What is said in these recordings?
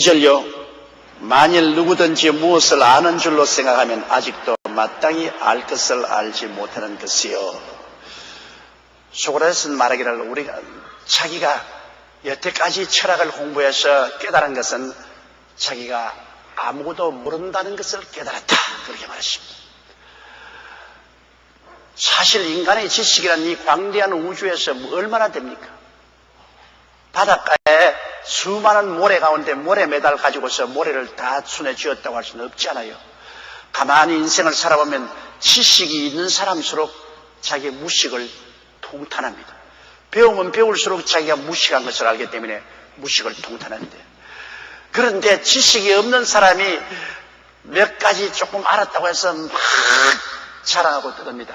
2절요. 만일 누구든지 무엇을 아는 줄로 생각하면 아직도 마땅히 알 것을 알지 못하는 것이요. 소크라테스는 말하기를 우리가 자기가 여태까지 철학을 공부해서 깨달은 것은 자기가 아무것도 모른다는 것을 깨달았다. 그렇게 말했습니다. 사실 인간의 지식이란 이 광대한 우주에서 얼마나 됩니까? 바닷가에 수많은 모래 가운데 모래 메달 가지고서 모래를 다 손에 쥐었다고 할 수는 없잖아요. 가만히 인생을 살아보면 지식이 있는 사람일수록 자기의 무식을 통탄합니다. 배우면 배울수록 자기가 무식한 것을 알기 때문에 무식을 통탄하는데, 그런데 지식이 없는 사람이 몇 가지 조금 알았다고 해서 막 자랑하고 떠듭니다.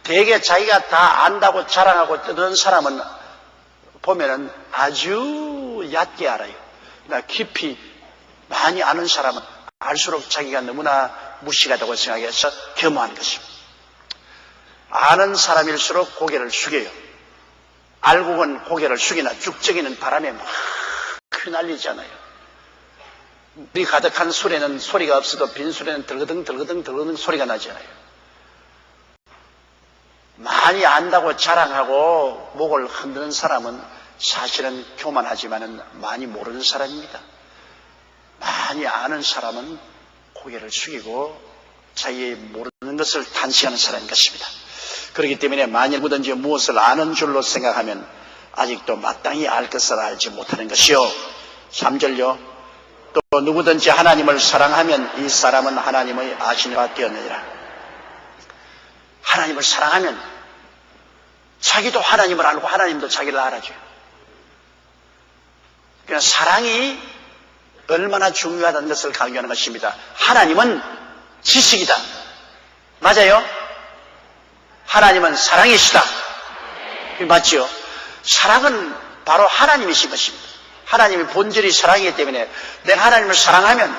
대개 자기가 다 안다고 자랑하고 떠드는 사람은 보면은 아주 얕게 알아요. 그러나 깊이 많이 아는 사람은 알수록 자기가 너무나 무식하다고 생각해서 겸허한 것입니다. 아는 사람일수록 고개를 숙여요. 알고는 고개를 숙이나 쭉적이는 바람에 막 휘날리잖아요. 물이 가득한 술에는 소리가 없어도 빈 술에는 덜그덩 소리가 나잖아요. 많이 안다고 자랑하고 목을 흔드는 사람은 사실은 교만하지만은 많이 모르는 사람입니다. 많이 아는 사람은 고개를 숙이고 자기의 모르는 것을 단식하는 사람인 것입니다. 그렇기 때문에 만일 누구든지 무엇을 아는 줄로 생각하면 아직도 마땅히 알 것을 알지 못하는 것이요. 3절요. 또 누구든지 하나님을 사랑하면 이 사람은 하나님의 아시는 바 되었느니라. 하나님을 사랑하면 자기도 하나님을 알고 하나님도 자기를 알아줘요. 그러니까 사랑이 얼마나 중요하다는 것을 강조하는 것입니다. 하나님은 지식이다. 맞아요? 하나님은 사랑이시다. 맞지요? 사랑은 바로 하나님이신 것입니다. 하나님의 본질이 사랑이기 때문에 내가 하나님을 사랑하면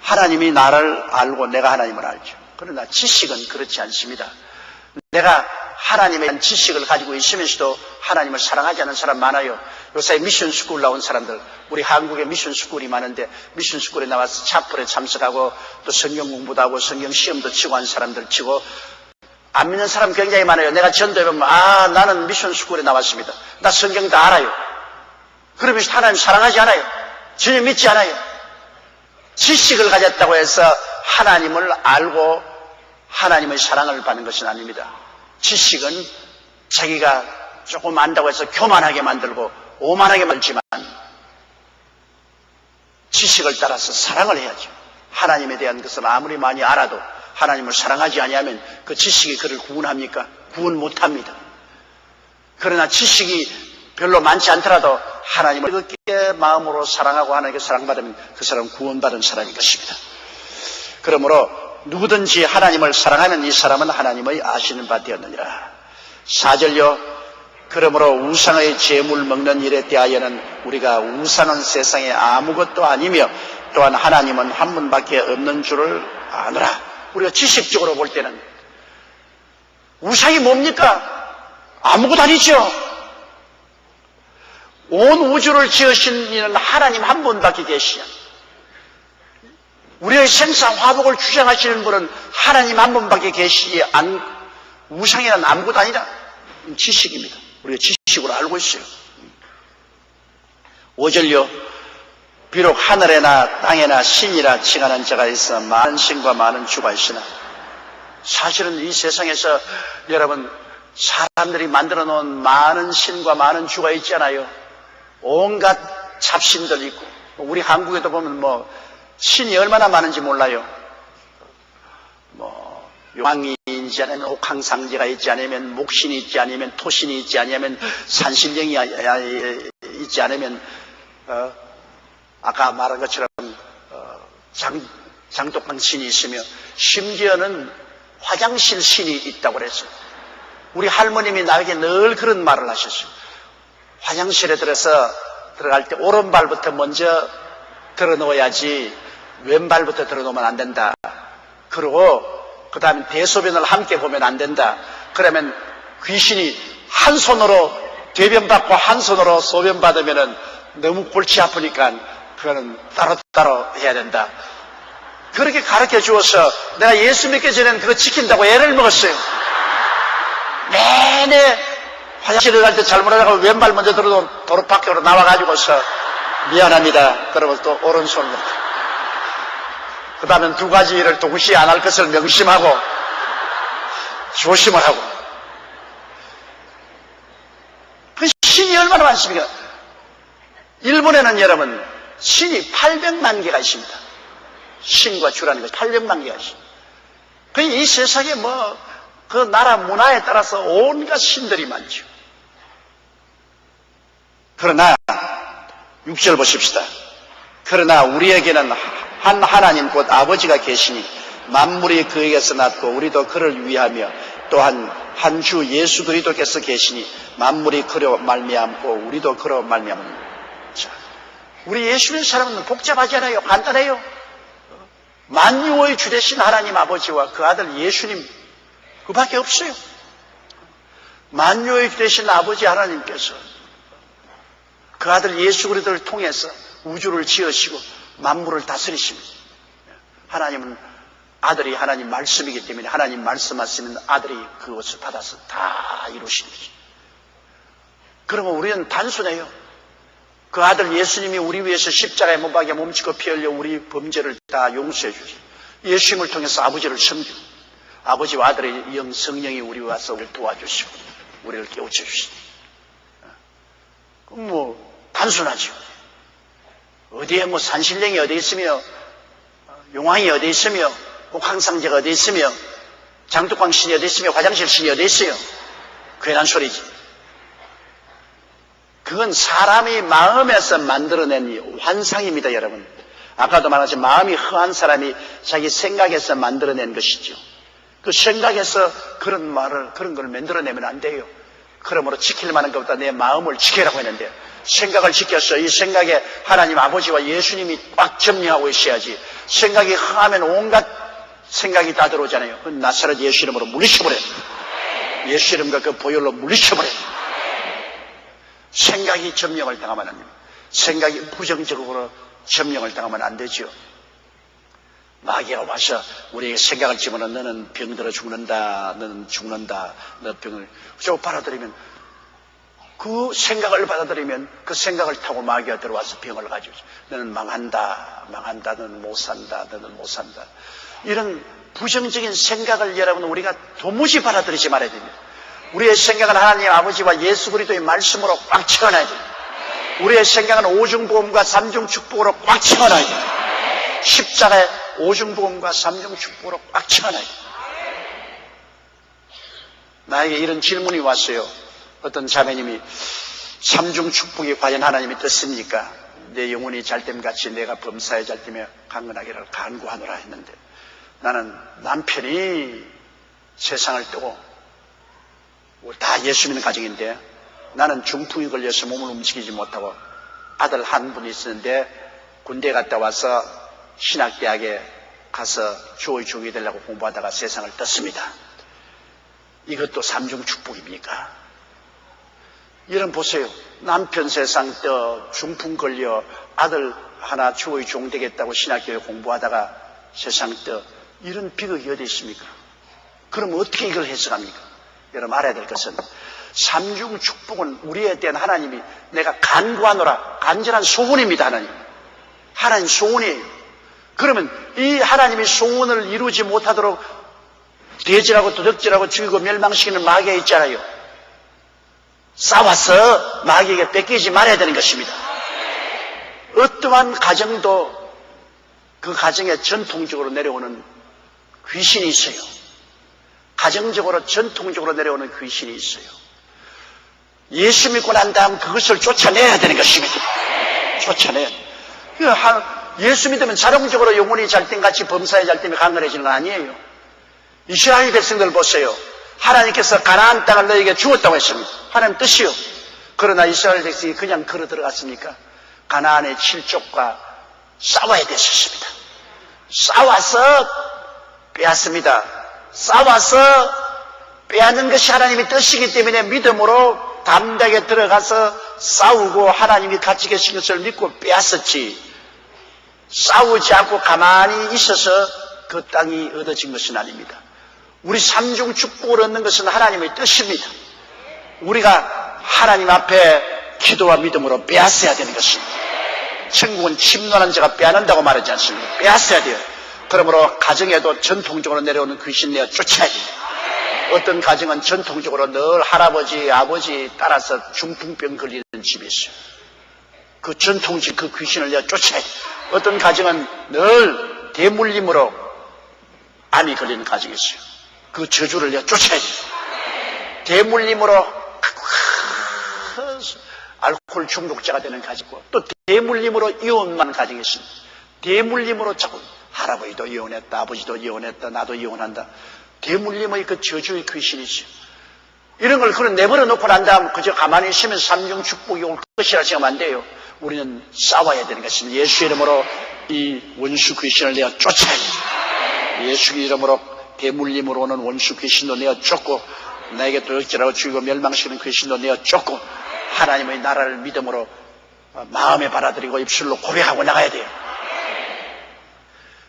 하나님이 나를 알고 내가 하나님을 알죠. 그러나 지식은 그렇지 않습니다. 내가 하나님에 대한 지식을 가지고 있으면서도 하나님을 사랑하지 않는 사람 많아요. 요새 미션 스쿨 나온 사람들, 우리 한국에 미션 스쿨이 많은데 미션 스쿨에 나와서 차플에 참석하고 또 성경 공부도 하고 성경 시험도 치고 한 사람들 치고 안 믿는 사람 굉장히 많아요. 내가 전도해보면 나는 미션 스쿨에 나왔습니다. 나 성경 다 알아요. 그러면서 하나님 사랑하지 않아요. 전혀 믿지 않아요. 지식을 가졌다고 해서 하나님을 알고 하나님의 사랑을 받는 것은 아닙니다. 지식은 자기가 조금 안다고 해서 교만하게 만들고 오만하게 만들지만 지식을 따라서 사랑을 해야죠. 하나님에 대한 것을 아무리 많이 알아도 하나님을 사랑하지 아니하면 그 지식이 그를 구원합니까? 구원 못합니다. 그러나 지식이 별로 많지 않더라도 하나님을 그렇게 마음으로 사랑하고 하나님께 사랑받으면 그 사람은 구원받은 사람인 것입니다. 그러므로 누구든지 하나님을 사랑하는 이 사람은 하나님의 아시는 바 되었느니라. 4절요. 그러므로 우상의 제물 먹는 일에 대하여는 우리가 우상은 세상에 아무것도 아니며 또한 하나님은 한 분밖에 없는 줄을 아노라. 우리가 지식적으로 볼 때는 우상이 뭡니까? 아무것도 아니죠. 온 우주를 지으신 이는 하나님 한 분밖에 계시냐. 우리의 생사 화복을 주장하시는 분은 하나님 한 분밖에 계시지 우상이란 아무것도 아니라 지식입니다. 우리가 지식으로 알고 있어요. 5절요. 비록 하늘에나 땅에나 신이라 칭하는 자가 있어 많은 신과 많은 주가 있으나 사실은 이 세상에서 여러분 사람들이 만들어 놓은 많은 신과 많은 주가 있잖아요. 온갖 잡신들 있고 우리 한국에도 보면 신이 얼마나 많은지 몰라요. 용왕이 있지 않으면 옥황상제가 있지 않으면 목신이 있지 않으면 토신이 있지 않으면 산신령이 있지 않으면 아까 말한 것처럼 장독한 신이 있으며 심지어는 화장실 신이 있다고 그랬어요. 우리 할머님이 나에게 늘 그런 말을 하셨어요. 화장실에 들어갈 때 오른발부터 먼저 들어놓아야지 왼발부터 들어놓으면 안 된다. 그리고 그 다음에 대소변을 함께 보면 안 된다. 그러면 귀신이 한 손으로 대변 받고 한 손으로 소변 받으면 너무 골치 아프니까 그거는 따로따로 해야 된다. 그렇게 가르쳐 주어서 내가 예수 믿기 전에는 그거 지킨다고 애를 먹었어요. 내내 화장실에 갈 때 잘못하다가 왼발 먼저 들어도 도로 밖으로 나와가지고서 미안합니다. 그러면 또 오른손으로. 그 다음엔 두 가지 일을 동시에 안 할 것을 명심하고 조심을 하고. 그 신이 얼마나 많습니까? 일본에는 여러분 신이 800만 개가 있습니다. 신과 주라는 것이 800만 개가 있습니다. 이 세상에 그 나라 문화에 따라서 온갖 신들이 많죠. 그러나 6절 보십시다. 그러나 우리에게는 한 하나님 곧 아버지가 계시니 만물이 그에게서 났고 우리도 그를 위하며 또한 한 주 예수 그리스도께서 계시니 만물이 그로 말미암고 우리도 그로 말미암는. 자, 우리 예수 믿는 사람은 복잡하지 않아요. 간단해요. 만유의 주 되신 하나님 아버지와 그 아들 예수님 그밖에 없어요. 만유의 주 되신 아버지 하나님께서 그 아들 예수 그리스도를 통해서 우주를 지으시고 만물을 다스리십니다. 하나님은 아들이 하나님 말씀이기 때문에 하나님 말씀하시면 아들이 그것을 받아서 다 이루시는 거죠. 그러면 우리는 단순해요. 그 아들 예수님이 우리 위해서 십자가에 못 박혀 몸치고 피 흘려 우리 범죄를 다 용서해 주시고 예수님을 통해서 아버지를 섬기고 아버지와 아들의 영 성령이 우리 와서 우리를 도와주시고 우리를 깨우쳐 주시고 단순하죠. 어디에 산신령이 어디 있으며 용왕이 어디 있으며 혹항상제가 어디 있으며 장독광신이 어디 있으며 화장실 신이 어디 있어요. 괜한 소리지. 그건 사람이 마음에서 만들어낸 환상입니다, 여러분. 아까도 말했지만 마음이 허한 사람이 자기 생각에서 만들어낸 것이죠. 그 생각에서 그런 걸 만들어내면 안 돼요. 그러므로 지킬 만한 것보다 내 마음을 지키라고 했는데 생각을 지켜서 이 생각에 하나님 아버지와 예수님이 꽉 점령하고 있어야지. 생각이 흥하면 온갖 생각이 다 들어오잖아요. 그 나사렛 예수 이름으로 물리쳐버려요. 예수 이름과 그 보혈로 물리쳐버려요. 생각이 점령을 당하면 안 됩니다. 생각이 부정적으로 점령을 당하면 안 되죠. 마귀가 와서 우리에게 생각을 집어넣으면 너는 병들어 죽는다, 너는 죽는다, 너 병을 저 받아들이면 그 생각을 받아들이면 그 생각을 타고 마귀가 들어와서 병을 가지고 너는 망한다, 너는 못 산다, 너는 못 산다. 이런 부정적인 생각을 여러분 우리가 도무지 받아들이지 말아야 됩니다. 우리의 생각은 하나님 아버지와 예수 그리스도의 말씀으로 꽉 채워놔야 됩니다. 우리의 생각은 오중보험과 삼중축복으로 꽉 채워놔야 됩니다. 십자가의 오중보험과 삼중축복으로 꽉 채워놔야 됩니다. 나에게 이런 질문이 왔어요. 어떤 자매님이 삼중축복이 과연 하나님의 뜻입니까? 내 영혼이 잘됨같이 내가 범사에 잘되며 강건하기를 간구하노라 했는데 나는 남편이 세상을 뜨고 다 예수 믿는 가정인데 나는 중풍이 걸려서 몸을 움직이지 못하고 아들 한 분이 있었는데 군대 갔다 와서 신학대학에 가서 주의 종이 되려고 공부하다가 세상을 떴습니다. 이것도 삼중축복입니까? 이런 보세요. 남편 세상 떠 중풍 걸려 아들 하나 주의 종 되겠다고 신학교에 공부하다가 세상 떠 이런 비극이 어디 있습니까? 그럼 어떻게 이걸 해석합니까? 여러분 알아야 될 것은 삼중축복은 우리에 대한 하나님이 내가 간구하노라 간절한 소원입니다. 하나님 소원이에요. 그러면 이 하나님이 소원을 이루지 못하도록 돼지라고 도둑질하고 죽이고 멸망시키는 마귀가 있잖아요. 싸워서 마귀에게 뺏기지 말아야 되는 것입니다. 어떠한 가정도 그 가정에 전통적으로 내려오는 귀신이 있어요. 가정적으로 전통적으로 내려오는 귀신이 있어요. 예수 믿고 난 다음 그것을 쫓아내야 되는 것입니다. 쫓아내야 돼요. 예수 믿으면 자동적으로 영혼이 잘됨같이 범사에 잘됨에 강건해지는 건 아니에요. 이스라엘 백성들 보세요. 하나님께서 가나안 땅을 너에게 주었다고 했습니다. 하나님 뜻이요. 그러나 이스라엘 백성이 그냥 걸어 들어갔습니까? 가나안의 칠족과 싸워야 됐었습니다. 싸워서 빼앗습니다. 싸워서 빼앗는 것이 하나님의 뜻이기 때문에 믿음으로 담대하게 들어가서 싸우고 하나님이 같이 계신 것을 믿고 빼앗았지. 싸우지 않고 가만히 있어서 그 땅이 얻어진 것은 아닙니다. 우리 삼중 축복을 얻는 것은 하나님의 뜻입니다. 우리가 하나님 앞에 기도와 믿음으로 빼앗아야 되는 것입니다. 천국은 침노하는 자가 빼앗는다고 말하지 않습니까? 빼앗아야 돼요. 그러므로 가정에도 전통적으로 내려오는 귀신 내어 쫓아야 됩니다. 어떤 가정은 전통적으로 늘 할아버지, 아버지 따라서 중풍병 걸리는 집이 있어요. 그 전통적 그 귀신을 내어 쫓아야 돼요. 어떤 가정은 늘 대물림으로 암이 걸리는 가정이 있어요. 그 저주를 내어 쫓아야 돼요. 대물림으로 알코올 중독자가 되는 가정이고, 또 대물림으로 이혼만 가정이 있습니다. 대물림으로 자꾸 할아버지도 이혼했다, 아버지도 이혼했다, 나도 이혼한다. 대물림의 그 저주의 귀신이죠. 이런 걸 그런 내버려 놓고 난 다음 그저 가만히 있으면 삼중 축복이 올 것이라 생각하면 안 돼요. 우리는 싸워야 되는 것입니다. 예수 이름으로 이 원수 귀신을 내어 쫓아야 돼요. 예수 이름으로 대물림으로 오는 원수 귀신도 내어 쫓고, 나에게 도역질하고 죽이고 멸망시키는 귀신도 내어 쫓고, 하나님의 나라를 믿음으로 마음에 받아들이고 입술로 고백하고 나가야 돼요.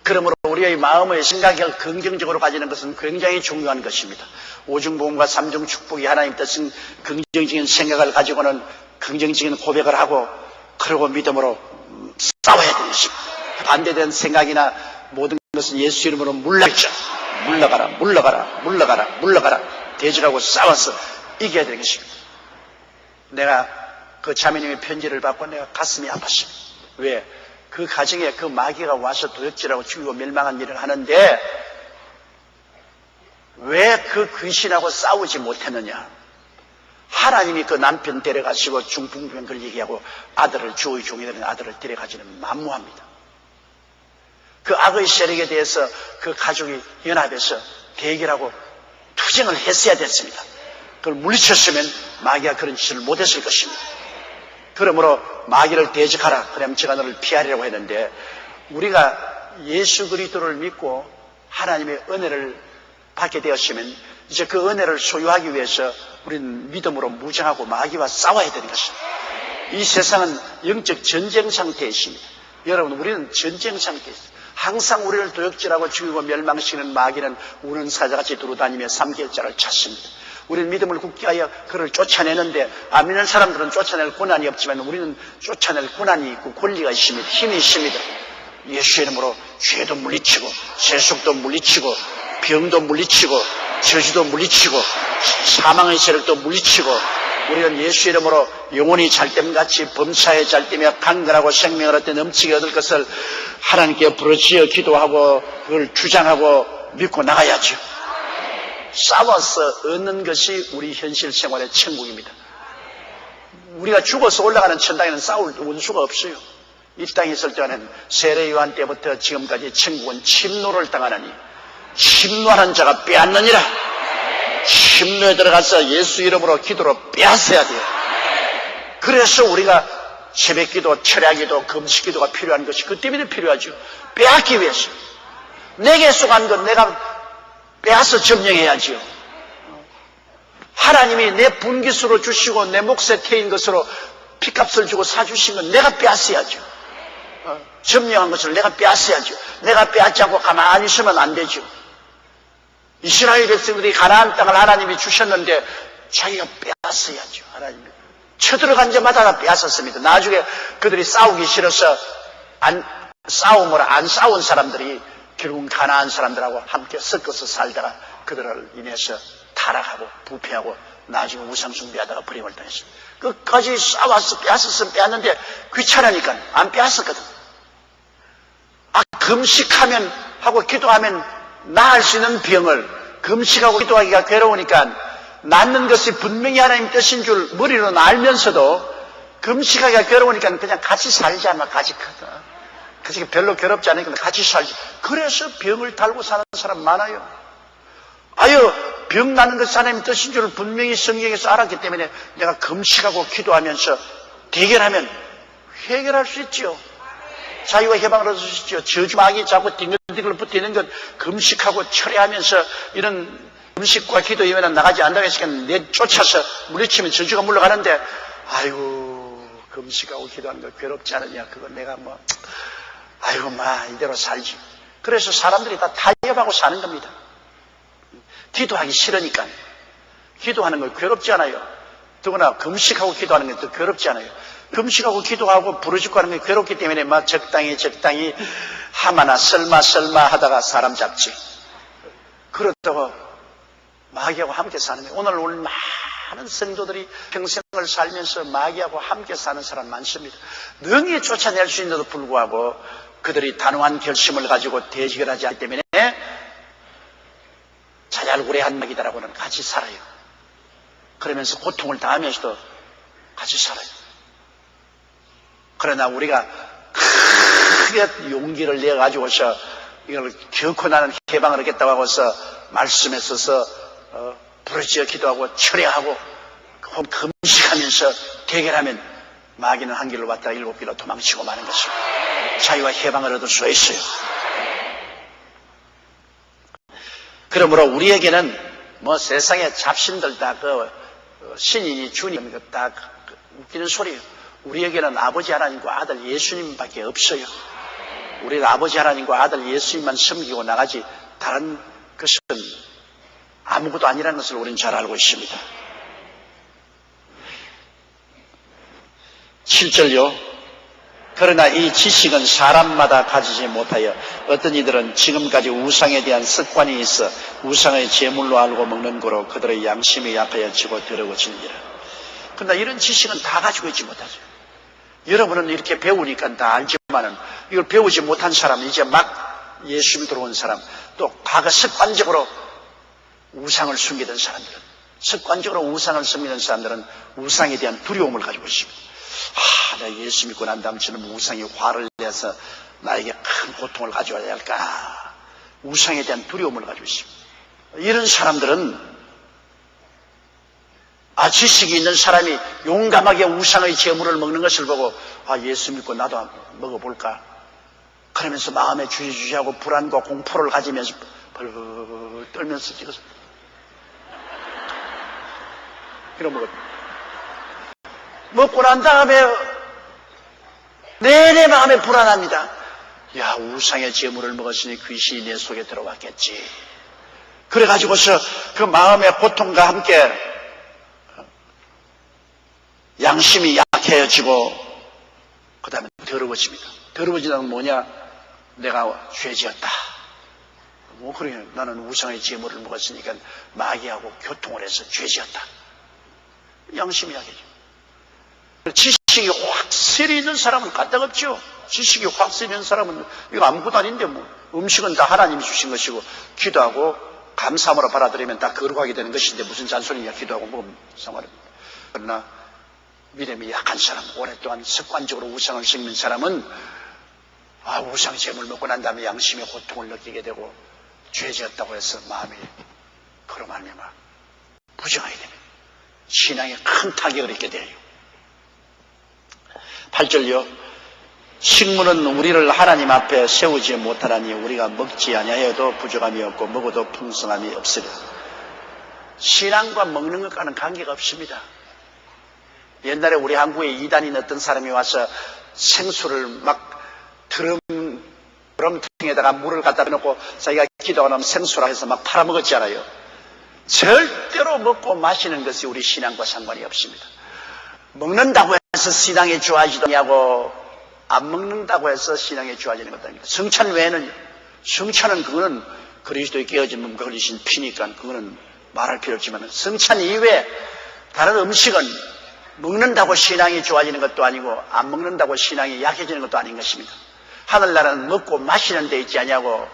그러므로 우리의 마음의 생각을 긍정적으로 가지는 것은 굉장히 중요한 것입니다. 오중보험과 삼중축복이 하나님 뜻은 긍정적인 생각을 가지고는 긍정적인 고백을 하고, 그리고 믿음으로 싸워야 되는 것입니다. 반대된 생각이나 모든 것은 예수 이름으로 물러가죠. 물러가라, 물러가라, 물러가라, 물러가라. 대적하고 싸워서 이겨야 되는 것입니다. 내가 그 자매님의 편지를 받고 내가 가슴이 아팠습니다. 왜? 그 가정에 그 마귀가 와서 도역질하고 죽이고 멸망한 일을 하는데 왜 그 귀신하고 싸우지 못했느냐? 하나님이 그 남편 데려가시고 중풍병 걸리게 하고 아들을, 주의 종이 되는 아들을 데려가지는 만무합니다. 그 악의 세력에 대해서 그 가족이 연합해서 대결하고 투쟁을 했어야 됐습니다. 그걸 물리쳤으면 마귀가 그런 짓을 못했을 것입니다. 그러므로 마귀를 대적하라. 그러면 제가 너를 피하리라고 했는데, 우리가 예수 그리스도를 믿고 하나님의 은혜를 받게 되었으면 이제 그 은혜를 소유하기 위해서 우리는 믿음으로 무장하고 마귀와 싸워야 되는 것입니다. 이 세상은 영적 전쟁 상태에 있습니다. 여러분, 우리는 전쟁 상태에 있습니다. 항상 우리를 도역질하고 죽이고 멸망시키는 마귀는 우는 사자같이 두루다니며 삼킬자를 찾습니다. 우리는 믿음을 굳게 하여 그를 쫓아내는데, 안 믿는 사람들은 쫓아낼 권한이 없지만 우리는 쫓아낼 권한이 있고 권리가 있습니다. 힘이 있습니다. 예수 이름으로 죄도 물리치고 세속도 물리치고 병도 물리치고 저주도 물리치고 사망의 세력도 물리치고, 우리는 예수 이름으로 영혼이 잘됨같이 범사에 잘되며 강건하고 생명을 얻되 넘치게 얻을 것을 하나님께 부르짖어 기도하고 그걸 주장하고 믿고 나가야죠. 싸워서 얻는 것이 우리 현실 생활의 천국입니다. 우리가 죽어서 올라가는 천당에는 싸울 원수가 없어요. 이 땅에 있을 때는 세례 요한 때부터 지금까지 천국은 침노를 당하느니 침노하는 자가 빼앗느니라. 침노에 들어가서 예수 이름으로 기도로 빼앗아야 돼요. 그래서 우리가 새벽기도, 철야기도, 금식기도가 필요한 것이 그 때문에 필요하죠. 빼앗기 위해서. 내게 속한 것 내가 빼앗아 점령해야지요. 하나님이 내 분깃으로 주시고 내 몫에 태인 것으로 피값을 주고 사주신 건 내가 빼앗아야죠. 점령한 것을 내가 빼앗아야죠. 내가 빼앗지 않고 가만히 있으면 안 되죠. 이스라엘 백성들이 가나안 땅을 하나님이 주셨는데 자기가 빼앗아야죠. 하나님이 쳐들어간 자마다 다 빼앗았습니다. 나중에 그들이 싸우기 싫어서 안 싸운 사람들이 결국은 가나안 사람들하고 함께 섞어서 살다가 그들을 인해서 타락하고 부패하고 나중에 우상숭배하다가 불임을 당했습니다. 끝까지 싸워서 빼앗았으면 빼앗는데 귀찮으니까 안 빼앗았거든. 금식하면 하고 기도하면 나을 수 있는 병을 금식하고 기도하기가 괴로우니까 낫는 것이 분명히 하나님 뜻인 줄 머리로는 알면서도 금식하기가 괴로우니까 그냥 같이 살자, 막 같이 그래서 별로 괴롭지 않으니까 같이 살자. 그래서 병을 달고 사는 사람 많아요. 병 나는 것이 하나님 뜻인 줄 분명히 성경에서 알았기 때문에 내가 금식하고 기도하면서 대결하면 해결할 수 있죠. 자유와 해방을 얻을 수 있죠. 저주 마귀 자꾸 딩글딩글 붙어있는 것 금식하고 철회하면서 이런 금식과 기도 이외에는 나가지 않는다고 했으니까 내쫓아서 물리치면 저주가 물러가는데, 아이고 금식하고 기도하는 거 괴롭지 않느냐. 그건 내가 아이고 이대로 살지. 그래서 사람들이 다 타협하고 사는 겁니다. 기도하기 싫으니까. 기도하는 걸 괴롭지 않아요. 더구나 금식하고 기도하는 게 더 괴롭지 않아요. 금식하고 기도하고 부르짖고 하는 게 괴롭기 때문에 막 적당히 하마나 설마 하다가 사람 잡지. 그렇다고 마귀하고 함께 사는 거예요. 오늘 많은 성도들이 평생을 살면서 마귀하고 함께 사는 사람 많습니다. 능히 쫓아낼 수 있는데도 불구하고 그들이 단호한 결심을 가지고 대직을 하지 않기 때문에 자잘구레한 마귀들하고는 같이 살아요. 그러면서 고통을 당하면서도 같이 살아요. 그러나 우리가 크게 용기를 내가지고서 이걸 결코 나는 해방을 하겠다고 하고서 말씀에 서서 부르짖어 기도하고 철회하고 금식하면서 대결하면 마귀는 한 길로 왔다가 7길로 도망치고 마는 것입니다. 자유와 해방을 얻을 수가 있어요. 그러므로 우리에게는 세상의 잡신들 다 신인이 주님 다 웃기는 소리예요. 우리에게는 아버지 하나님과 아들 예수님밖에 없어요. 우리가 아버지 하나님과 아들 예수님만 섬기고 나가지 다른 것은 아무것도 아니라는 것을 우리는 잘 알고 있습니다. 7절요. 그러나 이 지식은 사람마다 가지지 못하여 어떤 이들은 지금까지 우상에 대한 습관이 있어 우상의 제물로 알고 먹는 거로 그들의 양심이 약하여 지고 더러워지느니라. 그러나 이런 지식은 다 가지고 있지 못하죠. 여러분은 이렇게 배우니까 다 알지만은 이걸 배우지 못한 사람, 이제 막 예수 믿으러 온 사람, 또 과거 습관적으로 우상을 숨기던 사람들은, 습관적으로 우상을 숨기던 사람들은 우상에 대한 두려움을 가지고 있습니다. 내가 예수 믿고 난 다음 저는 우상이 화를 내서 나에게 큰 고통을 가져와야 할까? 우상에 대한 두려움을 가지고 있습니다. 이런 사람들은 지식이 있는 사람이 용감하게 우상의 제물을 먹는 것을 보고 예수 믿고 나도 먹어볼까? 그러면서 마음에 주저주저하고 불안과 공포를 가지면서 벌벌 떨면서 찍어서 그럼 먹고 난 다음에 내내 마음에 불안합니다. 우상의 제물을 먹었으니 귀신이 내 속에 들어왔겠지. 그래가지고서 그 마음의 고통과 함께 양심이 약해지고 그 다음에 더러워집니다. 더러워지는 건 뭐냐? 내가 죄지었다. 그래 나는 우상의 제물을 먹었으니까 마귀하고 교통을 해서 죄지었다. 양심이 약해져. 지식이 확실히 있는 사람은 까딱없죠. 지식이 확실히 있는 사람은 이거 아무것도 아닌데 음식은 다 하나님이 주신 것이고 기도하고 감사함으로 받아들이면 다 거룩하게 되는 것인데 무슨 잔소리냐. 기도하고 먹으면 상관없습니다. 그러나 믿음이 약한 사람, 오랫동안 습관적으로 우상을 섬기는 사람은 우상 제물 먹고 난 다음에 양심의 고통을 느끼게 되고 죄지었다고 해서 마음이 그로 말미암아 부정하게 됩니다. 신앙에 큰 타격을 입게 돼요. 8절요. 식물은 우리를 하나님 앞에 세우지 못하나니 우리가 먹지 아니하여도 부족함이 없고 먹어도 풍성함이 없으리라. 신앙과 먹는 것과는 관계가 없습니다. 옛날에 우리 한국에 이단인 어떤 사람이 와서 생수를 막 드럼통에다가 물을 갖다 놓고 자기가 기도하고 나면 생수라 해서 막 팔아먹었잖아요. 절대로 먹고 마시는 것이 우리 신앙과 상관이 없습니다. 먹는다고 해서 신앙에 좋아지느냐고 안 먹는다고 해서 신앙에 좋아지는 것도 아닙니다. 성찬 외에는, 성찬은 그거는 그리스도의 깨어진 몸과 흘리신 피니까 그거는 말할 필요 없지만 성찬 이외에 다른 음식은 먹는다고 신앙이 좋아지는 것도 아니고 안 먹는다고 신앙이 약해지는 것도 아닌 것입니다. 하늘나라는 먹고 마시는 데 있지 않냐고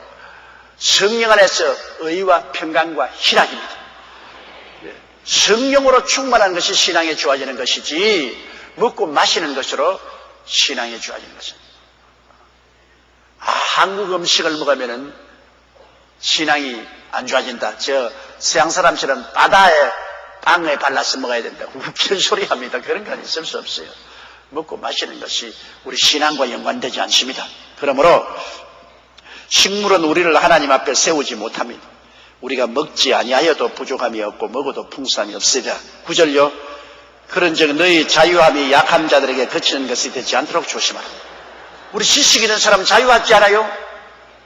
성령 안에서 의와 평강과 희락입니다. 성령으로 충만한 것이 신앙에 좋아지는 것이지 먹고 마시는 것으로 신앙에 좋아지는 것입니다. 한국 음식을 먹으면 신앙이 안 좋아진다. 서양 사람처럼 바다에 빵에 발라서 먹어야 된다. 웃기는 소리 합니다. 그런 건 있을 수 없어요. 먹고 마시는 것이 우리 신앙과 연관되지 않습니다. 그러므로 식물은 우리를 하나님 앞에 세우지 못합니다. 우리가 먹지 아니하여도 부족함이 없고 먹어도 풍성함이 없으리라. 9절요. 그런즉 너희 자유함이 약한 자들에게 그치는 것이 되지 않도록 조심하라. 우리 지식 있는 사람은 자유하지 않아요?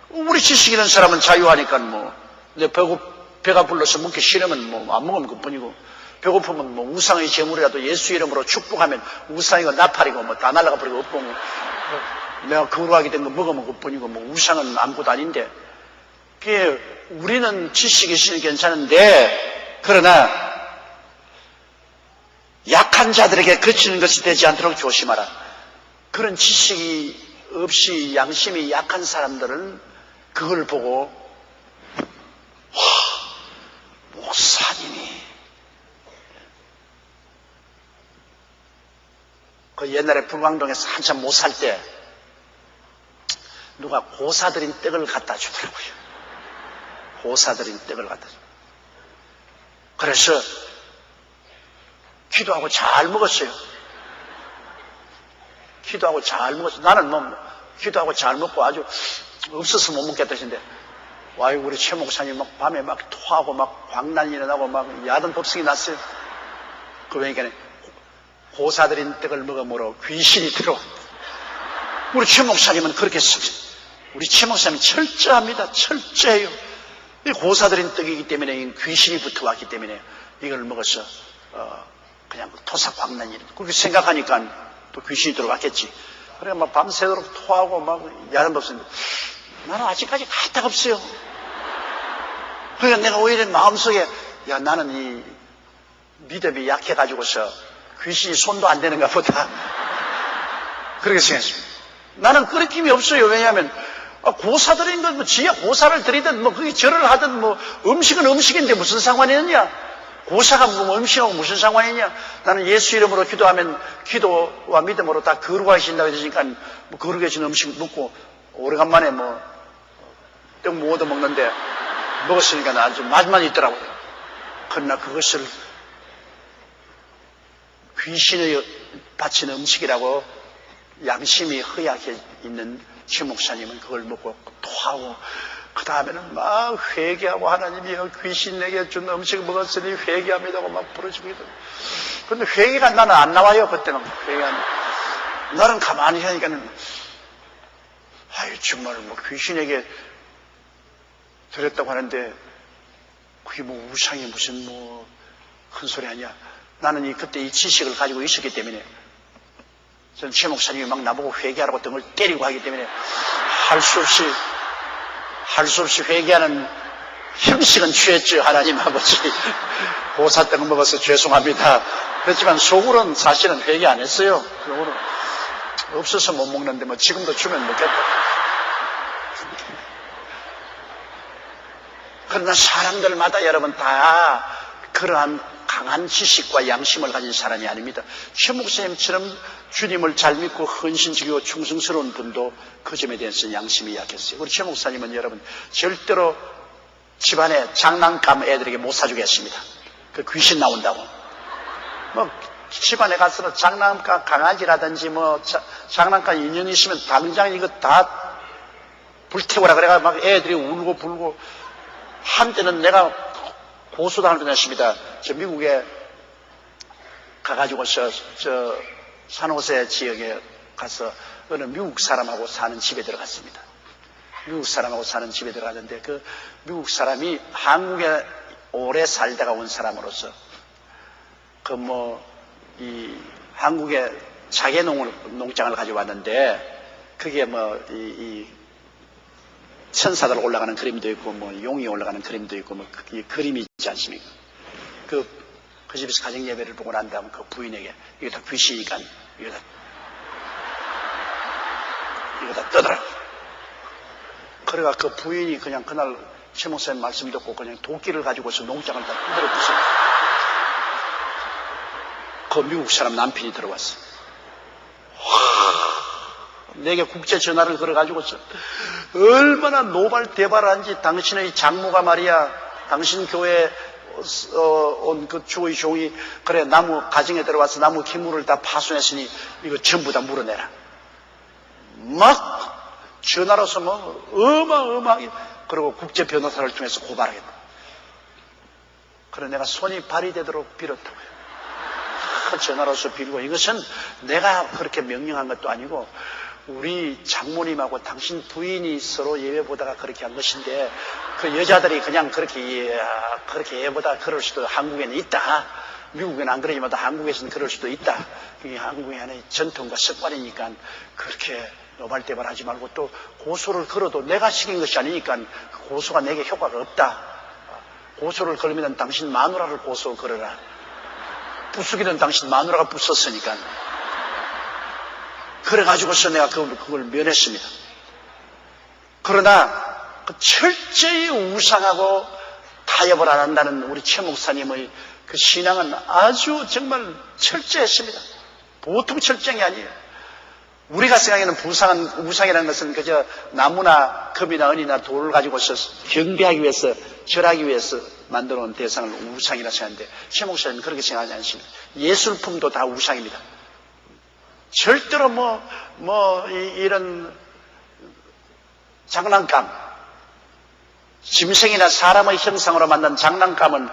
우리 지식 있는 사람은 자유하니까 내 배가 불러서 먹기 싫으면 안 먹으면 그뿐이고, 배고프면 우상의 제물이라도 예수 이름으로 축복하면 우상이고 나팔이고 다 날아가 버리고 없고, 내가 거룩하게 된 거 먹으면 그뿐이고, 우상은 아무것도 아닌데, 그게 우리는 지식이 있으면 괜찮은데, 그러나 약한 자들에게 그치는 것이 되지 않도록 조심하라. 그런 지식이 없이 양심이 약한 사람들은 그걸 보고, 목사님이 그 옛날에 불광동에서 한참 못 살 때 누가 고사들인 떡을 갖다 주더라고요. 고사들인 떡을 갖다 주. 그래서 기도하고 잘 먹었어요. 기도하고 잘 먹었어요. 나는 기도하고 잘 먹고 아주 없어서 못 먹겠다 했는데, 와요, 우리 최 목사님 밤에 토하고 광란이 일어나고 야단 법석이 났어요. 그러니까 고사들인 떡을 먹음으로 귀신이 들어와. 우리 최 목사님은 그렇게 했습니다. 우리 최 목사님은 철저합니다. 철저해요. 고사들인 떡이기 때문에 귀신이 붙어왔기 때문에 이걸 먹어서 그냥 토사 광란이 일어나. 그렇게 생각하니까 또 귀신이 들어왔겠지. 그래 밤새도록 토하고 야단 법석인데, 나는 아직까지 가딱 없어요. 그러니까 내가 오히려 마음속에, 나는 이 믿음이 약해가지고서 귀신이 손도 안 대는가 보다. 그렇게 생각했습니다. 나는 그런 힘이 없어요. 왜냐하면 고사드린 건 지야 고사를 드리든 그게 절을 하든 음식은 음식인데 무슨 상관이 있느냐? 고사가 음식하고 무슨 상관이냐? 나는 예수 이름으로 기도하면 기도와 믿음으로 다 거룩하신다고 했으니까 거룩해진 음식 먹고 오래간만에 떡 못 얻어 먹는데 먹었으니까 아주 맛만 있더라고요. 그러나 그것을 귀신의 바친 음식이라고 양심이 허약해 있는 최 목사님은 그걸 먹고 토하고, 그 다음에는 회개하고, 하나님이여 귀신 내게 준 음식을 먹었으니 회개합니다고 부르십니다. 그런데 회개가 나는 안 나와요. 그때는 회개가. 나는 가만히 하니까는 정말 귀신에게 드렸다고 하는데 그게 우상이 무슨 큰 소리 아니야. 나는 그때 이 지식을 가지고 있었기 때문에, 저는 최 목사님이 나보고 회개하라고 등을 때리고 하기 때문에 할 수 없이 회개하는 형식은 취했죠. 하나님 아버지, 고사떡을 먹어서 죄송합니다. 그렇지만 속으로는 사실은 회개 안 했어요. 속으로는 없어서 못 먹는데 지금도 주면 먹겠다. 그러나 사람들마다 여러분 다 그러한 강한 지식과 양심을 가진 사람이 아닙니다. 최 목사님처럼 주님을 잘 믿고 헌신적이고 충성스러운 분도 그 점에 대해서 양심이 약했어요. 우리 최 목사님은 여러분 절대로 집안에 장난감 애들에게 못 사주겠습니다. 그 귀신 나온다고. 집안에 가서는 장난감 강아지라든지 장난감 인형이 있으면 당장 이거 다 불태워라 그래가 애들이 울고 불고. 한때는 내가 고소당할 뻔했습니다. 저 미국에 가가지고서 산호세 지역에 가서 어느 미국 사람하고 사는 집에 들어갔습니다. 미국 사람하고 사는 집에 들어갔는데 그 미국 사람이 한국에 오래 살다가 온 사람으로서 이 한국에 자개 농장을 가지고 왔는데 그게 이 천사들 올라가는 그림도 있고 용이 올라가는 그림도 있고 이 그림이 있지 않습니까? 그 집에서 가정 예배를 보고 난 다음 그 부인에게 이거 다 귀신이니까 이거 다 떠들어. 그래가 그 부인이 그냥 그날 최 목사님 말씀 듣고 그냥 도끼를 가지고서 농장을 다 흔들어 부숴. 그 미국 사람 남편이 들어왔어. 내게 국제 전화를 걸어가지고서 얼마나 노발대발한지 당신의 장모가 말이야, 당신 교회에 온 그 주의 종이 그래 나무 가정에 들어와서 나무 기물을 다 파손했으니 이거 전부 다 물어내라. 전화로서 어마어마하게 그리고 국제 변호사를 통해서 고발하겠다. 그래 내가 손이 발휘되도록 빌었다고요. 전화로서 빌고 이것은 내가 그렇게 명령한 것도 아니고 우리 장모님하고 당신 부인이 서로 예배 보다가 그렇게 한 것인데 그 여자들이 그냥 그렇게 예배 보다가 그럴 수도 한국에는 있다. 미국에는 안 그러지만 한국에서는 그럴 수도 있다. 그게 한국의 하나의 전통과 습관이니까 그렇게 노발대발 하지 말고 또 고소를 걸어도 내가 시킨 것이 아니니까 고소가 내게 효과가 없다. 고소를 걸면 당신 마누라를 고소 걸어라. 부수기는 당신 마누라가 부쉈으니까. 그래가지고서 내가 그걸 면했습니다. 그러나 그 철저히 우상하고 타협을 안 한다는 우리 최 목사님의 그 신앙은 아주 정말 철저했습니다. 보통 철저한 게 아니에요. 우리가 생각하는 우상이라는 것은 그저 나무나 금이나 은이나 돌을 가지고서 경배하기 위해서, 절하기 위해서 만들어 놓은 대상을 우상이라 생각하는데 최 목사님은 그렇게 생각하지 않습니다. 예술품도 다 우상입니다. 절대로 이런 장난감, 짐승이나 사람의 형상으로 만든 장난감은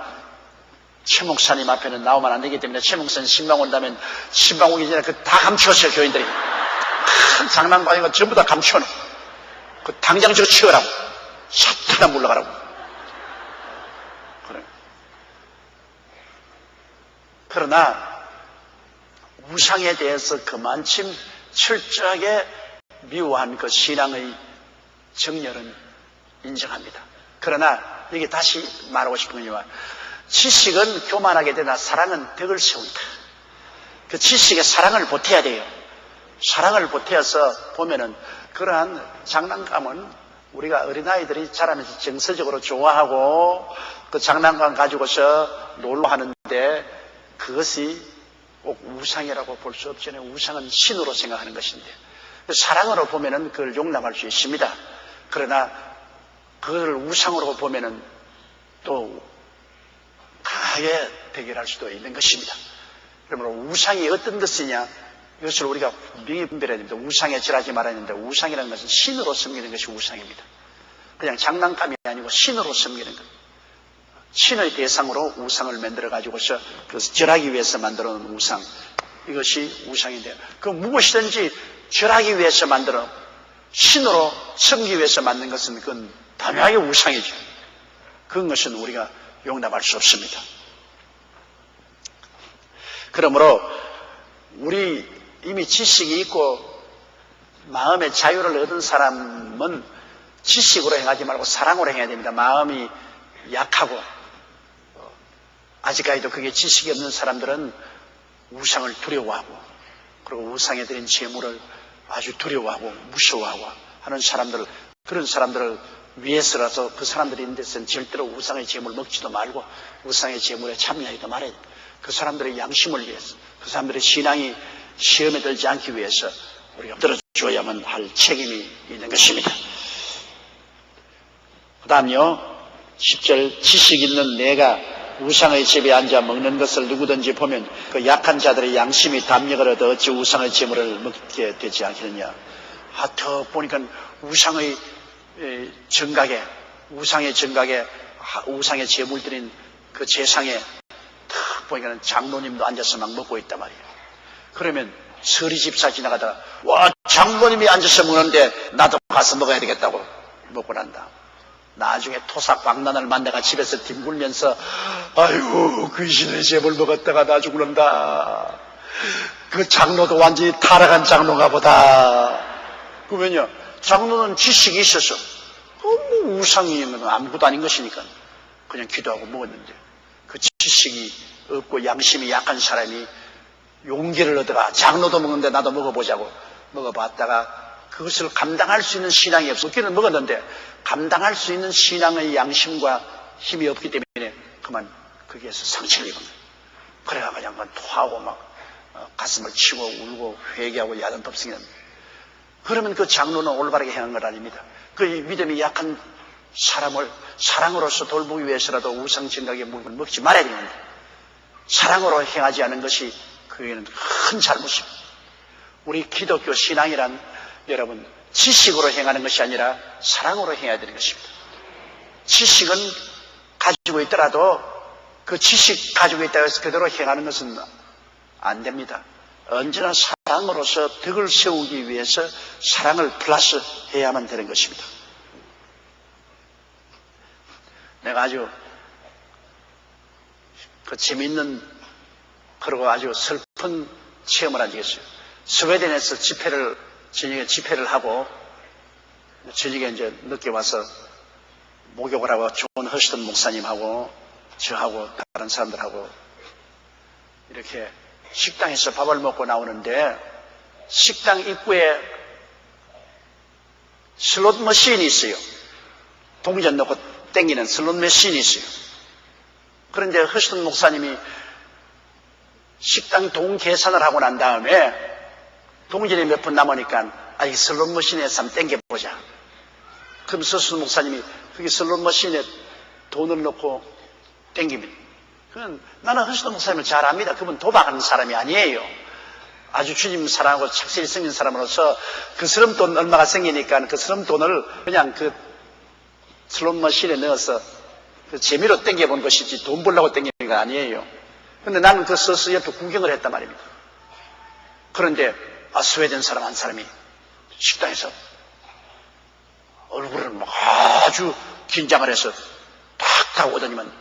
최 목사님 앞에는 나오면 안 되기 때문에 최 목사님 신방 온다면 신방 오기 전에 다 감추었어요, 교인들이. 큰 장난감인 거 전부 다 감추어놓고. 당장 저거 치우라고. 사탄아 물러가라고. 그래. 그러나 우상에 대해서 그만큼 철저하게 미워한 그 신앙의 정렬은 인정합니다. 그러나 여기 다시 말하고 싶은 건요. 지식은 교만하게 되나 사랑은 덕을 세운다. 그 지식에 사랑을 보태야 돼요. 사랑을 보태어서 보면은 그러한 장난감은 우리가 어린아이들이 자라면서 정서적으로 좋아하고 그 장난감 가지고서 놀러 하는데 그것이 꼭 우상이라고 볼 수 없잖아요. 우상은 신으로 생각하는 것인데 사랑으로 보면은 그걸 용납할 수 있습니다. 그러나 그걸 우상으로 보면은 또 강하게 대결할 수도 있는 것입니다. 그러므로 우상이 어떤 것이냐 이것을 우리가 분명히 분별해야 됩니다. 우상에 절하지 말아야 되는데 우상이라는 것은 신으로 섬기는 것이 우상입니다. 그냥 장난감이 아니고 신으로 섬기는 것. 신의 대상으로 우상을 만들어 가지고서 그래서 절하기 위해서 만들어 놓은 우상, 이것이 우상인데요. 그 무엇이든지 절하기 위해서 만들어 신으로 섬기기 위해서 만든 것은 그건 단호하게 우상이죠. 그것은 우리가 용납할 수 없습니다. 그러므로 우리 이미 지식이 있고 마음의 자유를 얻은 사람은 지식으로 행하지 말고 사랑으로 행해야 됩니다. 마음이 약하고 아직까지도 그게 지식이 없는 사람들은 우상을 두려워하고 그리고 우상에 드린 재물을 아주 두려워하고 무서워하고 하는 사람들, 그런 사람들을 위해서라서 그 사람들이 있는 데서는 절대로 우상의 재물 먹지도 말고 우상의 재물에 참여하지도 말아야 됩니다. 그 사람들의 양심을 위해서, 그 사람들의 신앙이 시험에 들지 않기 위해서 우리가 들어줘야만 할 책임이 있는 것입니다. 그 다음요 10절 지식 있는 내가 우상의 집에 앉아 먹는 것을 누구든지 보면 그 약한 자들의 양심이 담력을 얻어 어찌 우상의 재물을 먹게 되지 않겠느냐. 더 보니까 우상의 정각에 우상의 재물 드린 그 제상에 탁 보니까 장로님도 앉아서 막 먹고 있단 말이에요. 그러면 서리 집사 지나가다가 와 장로님이 앉아서 먹는데 나도 가서 먹어야 되겠다고 먹고 난다. 나중에 토삭 박난을 만나가 집에서 뒹굴면서 아이고 귀신의 재물 먹었다가 나 죽는다. 그 장로도 완전히 타락한 장로가 보다. 그러면요 장로는 지식이 있어서 우상이면 아무것도 아닌 것이니까 그냥 기도하고 먹었는데 그 지식이 없고 양심이 약한 사람이 용기를 얻어가 장로도 먹는데 나도 먹어보자고 먹어봤다가 그것을 감당할 수 있는 신앙이 없기는 먹었는데 감당할 수 있는 신앙의 양심과 힘이 없기 때문에 그만 거기에서 상처를 입은 거예요. 그래가 그냥 토하고 막 가슴을 치고 울고 회개하고 야단 덥성이 납니다. 그러면 그 장로는 올바르게 행한 것 아닙니다. 그 믿음이 약한 사람을 사랑으로서 돌보기 위해서라도 우상정각의 물건을 먹지 말아야 됩니다. 사랑으로 행하지 않은 것이 그에는 큰 잘못입니다. 우리 기독교 신앙이란 여러분 지식으로 행하는 것이 아니라 사랑으로 행해야 되는 것입니다. 지식은 가지고 있더라도 그 지식 가지고 있다고 해서 그대로 행하는 것은 안 됩니다. 언제나 사랑으로서 덕을 세우기 위해서 사랑을 플러스 해야만 되는 것입니다. 내가 아주 재미있는 그리고 아주 슬픈 체험을 한 적이 있어요. 스웨덴에서 저녁에 집회를 하고 저녁에 이제 늦게 와서 목욕을 하고 존 허스턴 목사님하고 저하고 다른 사람들하고 이렇게 식당에서 밥을 먹고 나오는데 식당 입구에 슬롯 머신이 있어요. 동전 넣고 땡기는 슬롯 머신이 있어요. 그런데 허스턴 목사님이 식당 돈 계산을 하고 난 다음에 동전이 몇 푼 남으니까 이 슬롯 머신에서 한번 땡겨보자. 그럼 허스턴 목사님이 그게 슬롯 머신에 돈을 넣고 땡깁니다. 나는 허스턴 목사님을 잘 압니다. 그분 도박하는 사람이 아니에요. 아주 주님 사랑하고 착실히 생긴 사람으로서 그 스럼 돈 얼마가 생기니까 그 스럼 돈을 그냥 그 슬롯 머신에 넣어서 그 재미로 땡겨본 것이지 돈 벌려고 땡기는 거 아니에요. 근데 나는 그 서서 옆에 구경을 했단 말입니다. 그런데 스웨덴 사람 한 사람이 식당에서 얼굴을 막 아주 긴장을 해서 탁 오더니만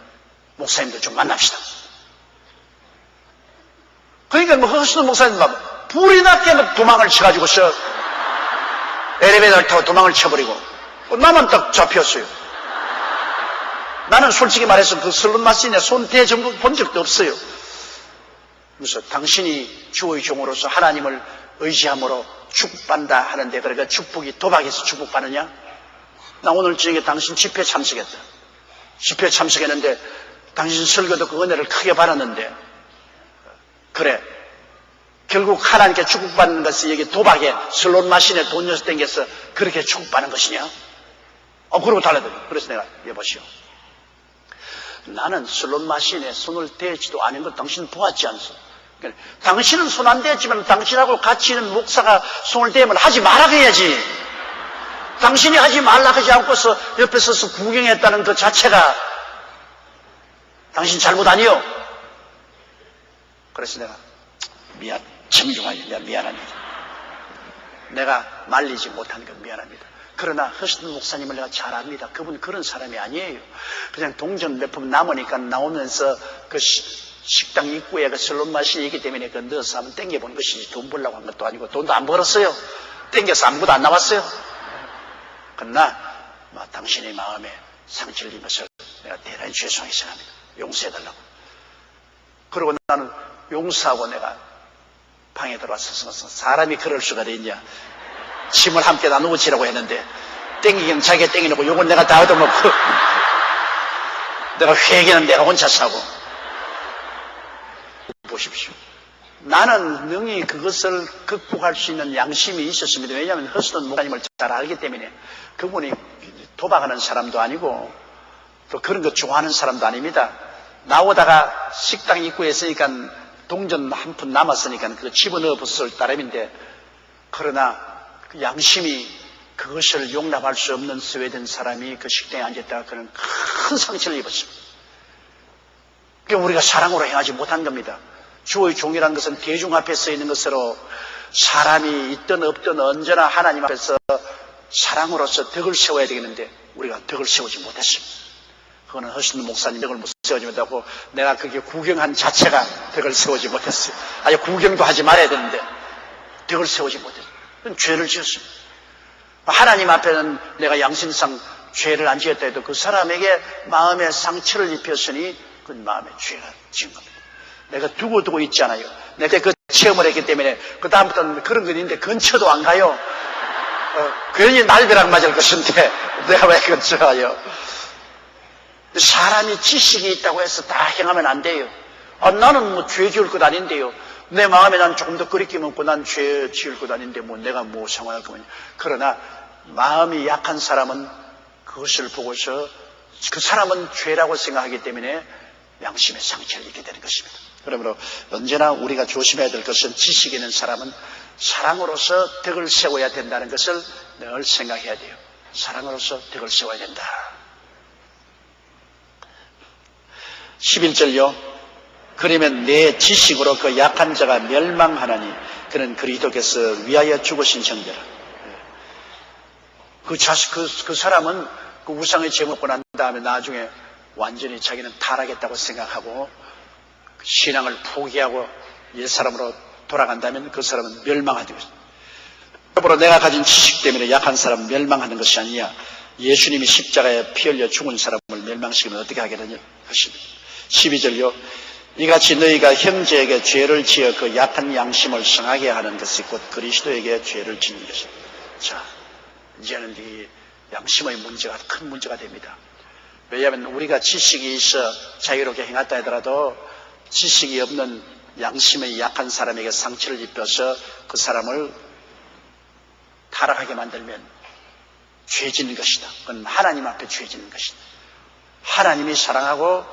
목사님들 좀 만납시다. 그러니까 허스턴 목사님 불이 났게 도망을 쳐가지고서 엘리베이터를 타고 도망을 쳐버리고 나만 딱 잡혔어요. 나는 솔직히 말해서 그 슬롯 마신에 손 대 전부 본 적도 없어요. 그래서 당신이 주의 종으로서 하나님을 의지함으로 축복받는다 하는데 그러니까 축복이 도박에서 축복받느냐? 나 오늘 저녁에 당신 집회 참석했다. 집회 참석했는데 당신 설교도 그 은혜를 크게 받았는데 그래 결국 하나님께 축복받는 것이 여기 도박에 슬롯 마신에 돈 넣어서 땡겨서 그렇게 축복받는 것이냐? 그러고 달라더니 그래서 내가 여보시오 나는 슬롯 마신에 손을 대지도 않은 걸 당신 보았지 않소? 당신은 손 안 대지만 당신하고 같이 있는 목사가 손을 대면 하지 말라 그래야지. 당신이 하지 말라 하지 않고서 옆에 서서 구경했다는 그 자체가 당신 잘못 아니요. 그래서 내가 정중하게 내가 미안합니다. 내가 말리지 못한 건 미안합니다. 그러나 허스턴 목사님을 내가 잘 압니다. 그분 그런 사람이 아니에요. 그냥 동전 몇 푼 남으니까 나오면서 그 식당 입구에 그 슬롯 마신이 있기 때문에 그 넣어서 한번 땡겨본 것이지 돈 벌려고 한 것도 아니고 돈도 안 벌었어요. 땡겨서 아무것도 안 나왔어요. 그러나 당신의 마음에 상처를 입은 것을 내가 대단히 죄송하게 생각합니다. 용서해달라고. 그리고 나는 용서하고 내가 방에 들어와서 사람이 그럴 수가 있냐. 침을 함께 나누고 지라고 했는데 땡기긴 자기가 땡기놓고 요건 내가 다 얻어먹고 내가 회개는 내가 혼자서 하고. 보십시오. 나는 능히 그것을 극복할 수 있는 양심이 있었습니다. 왜냐하면 허스턴 목사님을 잘 알기 때문에 그분이 도박하는 사람도 아니고 또 그런 거 좋아하는 사람도 아닙니다. 나오다가 식당 입구에 있으니까 동전 한 푼 남았으니까 그거 집어넣어 붙을 따름인데 그러나 그 양심이 그것을 용납할 수 없는 스웨덴 사람이 그 식당에 앉았다가 그는 큰 상처를 입었습니다. 그게 우리가 사랑으로 행하지 못한 겁니다. 주의 종이라는 것은 대중 앞에 서 있는 것으로 사람이 있든 없든 언제나 하나님 앞에서 사랑으로서 덕을 세워야 되겠는데 우리가 덕을 세우지 못했습니다. 그거는 허스턴 목사님 덕을 못 세우지 못하고 내가 그게 구경한 자체가 덕을 세우지 못했어요. 아니 구경도 하지 말아야 되는데 덕을 세우지 못했어요. 그건 죄를 지었습니다. 하나님 앞에는 내가 양심상 죄를 안 지었다 해도 그 사람에게 마음에 상처를 입혔으니 그 마음에 죄가 지은 겁니다. 내가 두고 있잖아요. 내가 그 체험을 했기 때문에 그 다음부터는 그런 건 있는데 근처도 안 가요. 괜히 날벼락 맞을 것인데 내가 왜 근처 가요? 사람이 지식이 있다고 해서 다 행하면 안 돼요. 나는 뭐 죄 지을 것 아닌데요. 내 마음에 난 조금 더 끓이게 먹고 난 죄 지을 것 아닌데 뭐 내가 뭐 상관할 거냐. 그러나 마음이 약한 사람은 그것을 보고서 그 사람은 죄라고 생각하기 때문에 양심의 상처를 입게 되는 것입니다. 그러므로 언제나 우리가 조심해야 될 것은 지식 있는 사람은 사랑으로서 덕을 세워야 된다는 것을 늘 생각해야 돼요. 사랑으로서 덕을 세워야 된다. 11절요. 그러면 내 지식으로 그 약한 자가 멸망하나니 그는 그리스도께서 위하여 죽으신 형제라. 그 사람은 그 우상의 죄 먹고 난 다음에 나중에 완전히 자기는 타락했다고 생각하고 신앙을 포기하고 옛사람으로 돌아간다면 그 사람은 멸망하는 것입니다. 그러므로 내가 가진 지식 때문에 약한 사람은 멸망하는 것이 아니야. 예수님이 십자가에 피 흘려 죽은 사람을 멸망시키면 어떻게 하게 되냐 것입니다. 12절요. 이같이 너희가 형제에게 죄를 지어 그 약한 양심을 성하게 하는 것이 곧 그리스도에게 죄를 짓는 것입니다. 자, 이제는 이 양심의 문제가 큰 문제가 됩니다. 왜냐하면 우리가 지식이 있어 자유롭게 행했다 하더라도 지식이 없는 양심의 약한 사람에게 상처를 입혀서 그 사람을 타락하게 만들면 죄 짓는 것이다. 그건 하나님 앞에 죄 짓는 것이다. 하나님이 사랑하고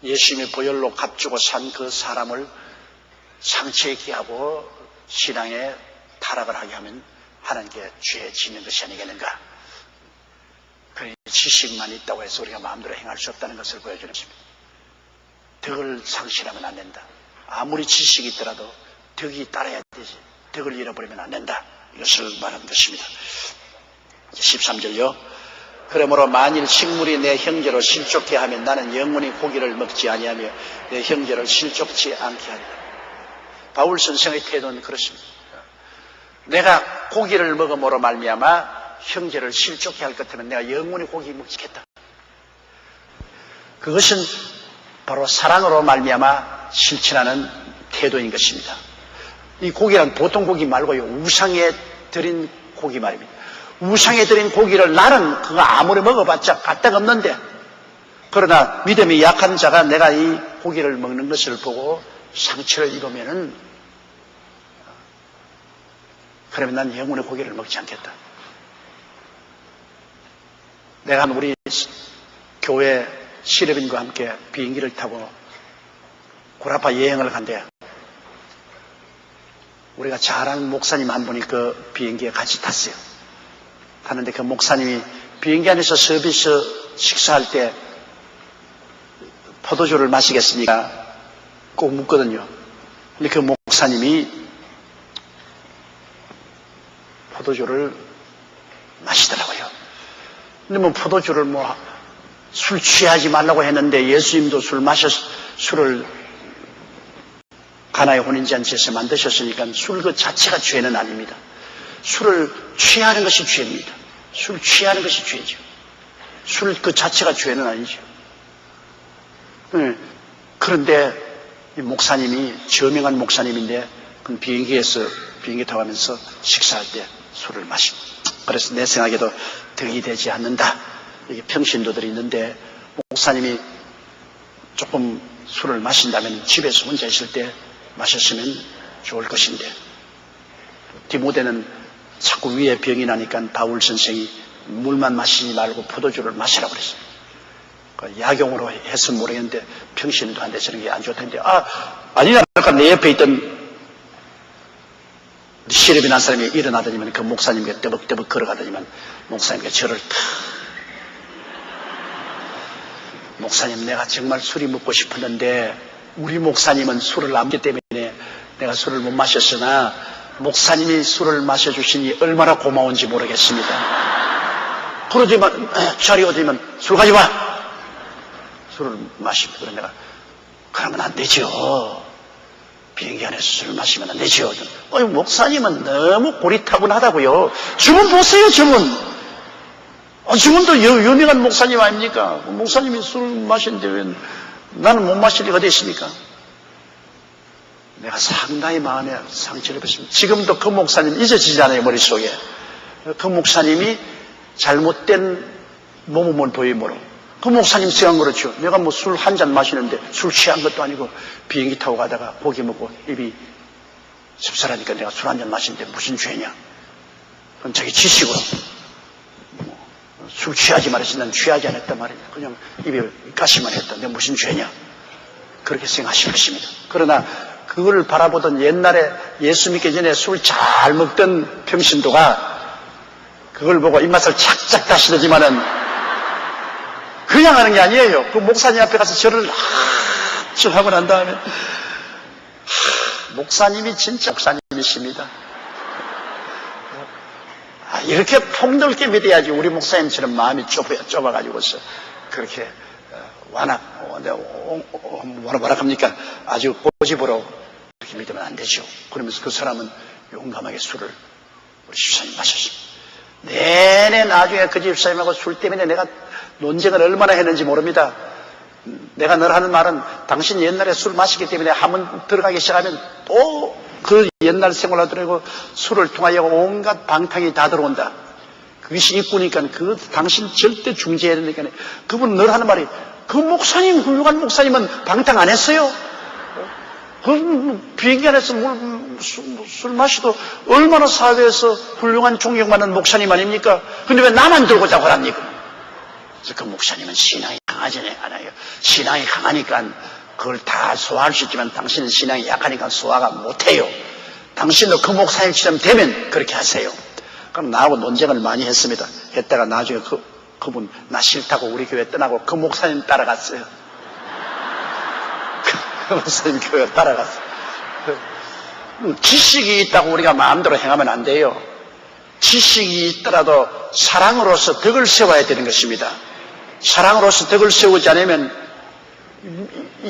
예수님의 보혈로 값주고 산 그 사람을 상처에 기하고 신앙에 타락을 하게 하면 하나님께 죄 짓는 것이 아니겠는가. 그러니 지식만 있다고 해서 우리가 마음대로 행할 수 없다는 것을 보여주는 것입니다. 덕을 상실하면 안 된다. 아무리 지식이 있더라도 덕이 따라야 되지. 덕을 잃어버리면 안 된다. 이것을 말하는 것입니다. 13절요. 그러므로 만일 식물이 내 형제로 실족해 하면 나는 영원히 고기를 먹지 아니하며 내 형제를 실족치 않게 하리라. 바울 선생의 태도는 그렇습니다. 내가 고기를 먹음으로 말미암아 형제를 실족해 할 것 같으면 내가 영원히 고기 먹겠다. 그것은 바로 사랑으로 말미암아 실천하는 태도인 것입니다. 이 고기란 보통 고기 말고요. 우상에 드린 고기 말입니다. 우상에 드린 고기를 나는 그거 아무리 먹어봤자 까딱없는데 그러나 믿음이 약한 자가 내가 이 고기를 먹는 것을 보고 상처를 입으면은 그러면 난 영원히 고기를 먹지 않겠다. 내가 우리 교회 시럽인과 함께 비행기를 타고 구라파 여행을 간대. 우리가 잘 아는 목사님 한 분이 그 비행기에 같이 탔어요. 하는데 그 목사님이 비행기 안에서 서비스 식사할 때 포도주를 마시겠습니까? 꼭 묻거든요. 근데 그 목사님이 포도주를 마시더라고요. 근데 뭐 포도주를 술 취하지 말라고 했는데 예수님도 술을 가나의 혼인잔치에서 만드셨으니까 술 그 자체가 죄는 아닙니다. 술을 취하는 것이 죄입니다. 술 취하는 것이 죄죠. 술 그 자체가 죄는 아니죠. 그런데 이 목사님이 저명한 목사님인데 그 비행기 타고 가면서 식사할 때 술을 마십니다. 그래서 내 생각에도 덕이 되지 않는다. 이게 평신도들이 있는데 목사님이 조금 술을 마신다면 집에서 혼자 있을 때 마셨으면 좋을 것인데 디모데는 자꾸 위에 병이 나니까 바울 선생이 물만 마시지 말고 포도주를 마시라고 그랬어요. 약용으로 했으면 모르겠는데 평신도 안 돼서는 게 안 좋던데 아니나 아까 내 옆에 있던 시럽이 난 사람이 일어나더니만 그 목사님께 떠벅떠벅 걸어가더니만 목사님께 저를 목사님 내가 정말 술이 먹고 싶었는데 우리 목사님은 술을 안 먹기 때문에 내가 술을 못 마셨으나 목사님이 술을 마셔주시니 얼마나 고마운지 모르겠습니다. 그러지만 자리 어디면 술 가져와. 술을 마시면 그래 내가 그러면 안 되죠. 비행기 안에서 술을 마시면 안 되죠. 목사님은 너무 고리타분하다고요. 주문 보세요, 주문. 주문도 유명한 목사님 아닙니까? 목사님이 술 마시는데 왜 나는 못 마실 리가 어디 있습니까? 내가 상당히 마음에 상처를 입었습니다. 지금도 그 목사님 잊어지지 않아요, 머릿속에. 그 목사님이 잘못된 몸을 보임으로. 그 목사님 생각은 그렇죠. 내가 뭐 술 한 잔 마시는데 술 취한 것도 아니고 비행기 타고 가다가 고기 먹고 입이 씁쓸하니까 내가 술 한 잔 마시는데 무슨 죄냐. 그건 자기 지식으로. 술 취하지 말했지 난 취하지 않았단 말이야. 그냥 입에 가시만 했다. 내가 무슨 죄냐. 그렇게 생각하실 것입니다. 그러나 그걸 바라보던 옛날에 예수 믿기 전에 술 잘 먹던 평신도가 그걸 보고 입맛을 착착 다시더지만은 그냥 하는 게 아니에요. 그 목사님 앞에 가서 저를 결정하고 난 다음에 목사님이 진짜 목사님이십니다. 이렇게 폭넓게 믿어야지. 우리 목사님처럼 마음이 좁아가지고서 그렇게 뭐라 합니까? 아주 고집으로 그렇게 믿으면 안 되죠. 그러면서 그 사람은 용감하게 술을 우리 집사님 마셨습니다. 내내 나중에 그 집사님하고 술 때문에 내가 논쟁을 얼마나 했는지 모릅니다. 내가 늘 하는 말은 당신 옛날에 술 마시기 때문에 한번 들어가기 시작하면 또 그 옛날 생활로 들어가고 술을 통하여 온갖 방탕이 다 들어온다. 그것이 입구니까 그 당신 절대 중지해야 되니까. 그분 늘 하는 말이 그 목사님, 훌륭한 목사님은 방탕 안 했어요. 그 비행기 안에서 술 마시도 얼마나 사회에서 훌륭한 존경받는 목사님 아닙니까? 근데 왜 나만 들고 자고 합니까? 그래서 그 목사님은 신앙이 강하지 않아요. 신앙이 강하니까 그걸 다 소화할 수 있지만 당신은 신앙이 약하니까 소화가 못해요. 당신도 그 목사님처럼 되면 그렇게 하세요. 그럼 나하고 논쟁을 많이 했습니다. 했다가 나중에 그분 나 싫다고 우리 교회 떠나고 그 목사님 따라갔어요. 그 목사님 교회 따라갔어요. 지식이 있다고 우리가 마음대로 행하면 안 돼요. 지식이 있더라도 사랑으로서 덕을 세워야 되는 것입니다. 사랑으로서 덕을 세우지 않으면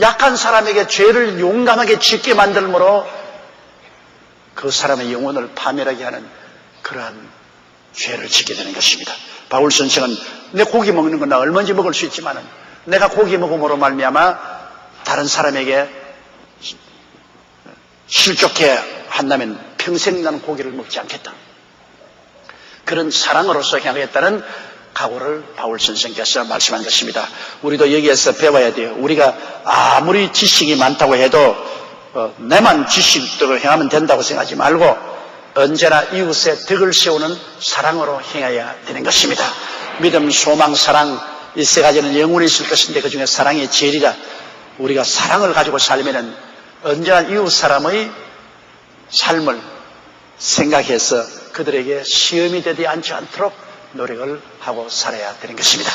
약한 사람에게 죄를 용감하게 짓게 만들므로 그 사람의 영혼을 파멸하게 하는 그러한 죄를 짓게 되는 것입니다. 바울 선생은 내 고기 먹는 건 나 얼마든지 먹을 수 있지만은 내가 고기 먹음으로 말미암아 다른 사람에게 실족해 한다면 평생 나는 고기를 먹지 않겠다. 그런 사랑으로서 향하겠다는 각오를 바울 선생께서 말씀한 것입니다. 우리도 여기에서 배워야 돼요. 우리가 아무리 지식이 많다고 해도 내만 지식대로 행하면 된다고 생각하지 말고 언제나 이웃의 덕을 세우는 사랑으로 행해야 되는 것입니다. 믿음, 소망, 사랑 이 세 가지는 영원히 있을 것인데 그중에 사랑이 제일이라. 우리가 사랑을 가지고 살면은 언제나 이웃 사람의 삶을 생각해서 그들에게 시험이 되지 않지 않도록 노력을 하고 살아야 되는 것입니다.